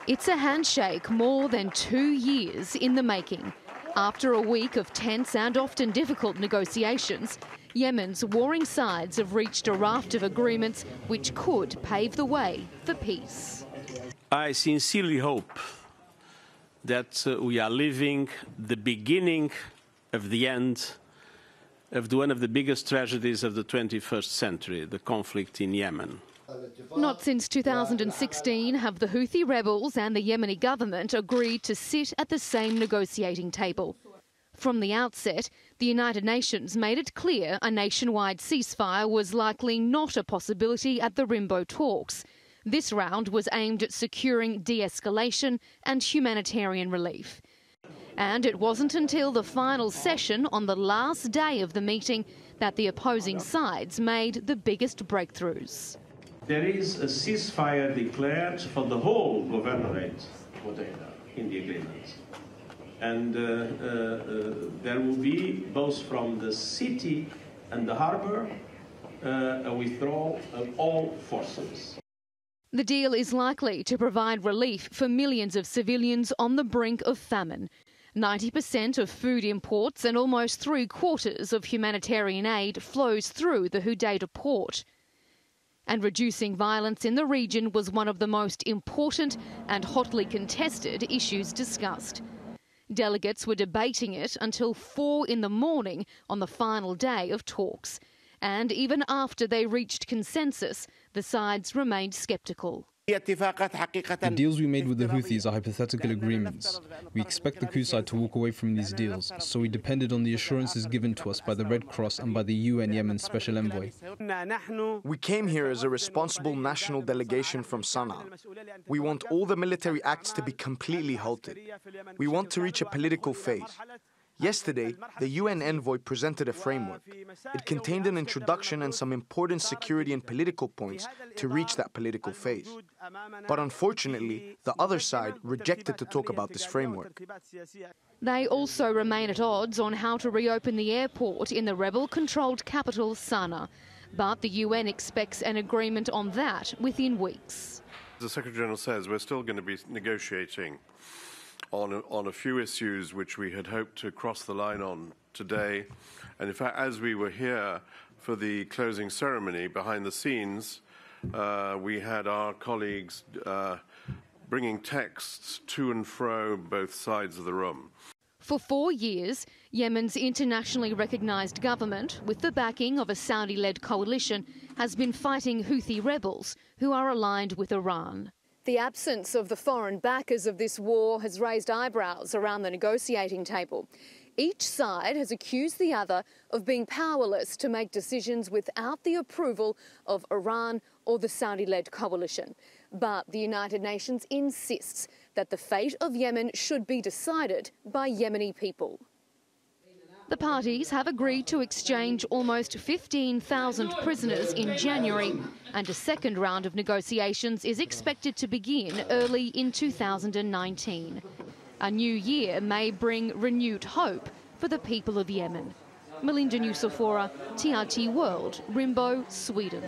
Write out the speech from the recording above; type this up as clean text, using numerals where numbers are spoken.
It's a handshake more than 2 years in the making. After a week of tense and often difficult negotiations, Yemen's warring sides have reached a raft of agreements which could pave the way for peace. I sincerely hope that we are living the beginning of the end of one of the biggest tragedies of the 21st century, the conflict in Yemen. Not since 2016 have the Houthi rebels and the Yemeni government agreed to sit at the same negotiating table. From the outset, the United Nations made it clear a nationwide ceasefire was likely not a possibility at the Rimbo talks. This round was aimed at securing de-escalation and humanitarian relief. And it wasn't until the final session on the last day of the meeting that the opposing sides made the biggest breakthroughs. There is a ceasefire declared for the whole governorate Hudaida in the agreement. And there will be, both from the city and the harbour, a withdrawal of all forces. The deal is likely to provide relief for millions of civilians on the brink of famine. 90% of food imports and almost 3/4 of humanitarian aid flows through the Hudaida port. And reducing violence in the region was one of the most important and hotly contested issues discussed. Delegates were debating it until 4 in the morning on the final day of talks. And even after they reached consensus, the sides remained sceptical. The deals we made with the Houthis are hypothetical agreements. We expect the coup side to walk away from these deals, so we depended on the assurances given to us by the Red Cross and by the UN Yemen Special Envoy. We came here as a responsible national delegation from Sana'a. We want all the military acts to be completely halted. We want to reach a political phase. Yesterday, the UN envoy presented a framework. It contained an introduction and some important security and political points to reach that political phase. But unfortunately, the other side rejected to talk about this framework. They also remain at odds on how to reopen the airport in the rebel-controlled capital, Sana'a. But the UN expects an agreement on that within weeks. The Secretary General says we're still going to be negotiating on a few issues which we had hoped to cross the line on today. And in fact, as we were here for the closing ceremony, behind the scenes, we had our colleagues bringing texts to and fro both sides of the room. For 4 years, Yemen's internationally recognised government, with the backing of a Saudi-led coalition, has been fighting Houthi rebels who are aligned with Iran. The absence of the foreign backers of this war has raised eyebrows around the negotiating table. Each side has accused the other of being powerless to make decisions without the approval of Iran or the Saudi-led coalition. But the United Nations insists that the fate of Yemen should be decided by Yemeni people. The parties have agreed to exchange almost 15,000 prisoners in January, and a second round of negotiations is expected to begin early in 2019. A new year may bring renewed hope for the people of Yemen. Melinda, Nucifora, TRT World, Rimbo, Sweden.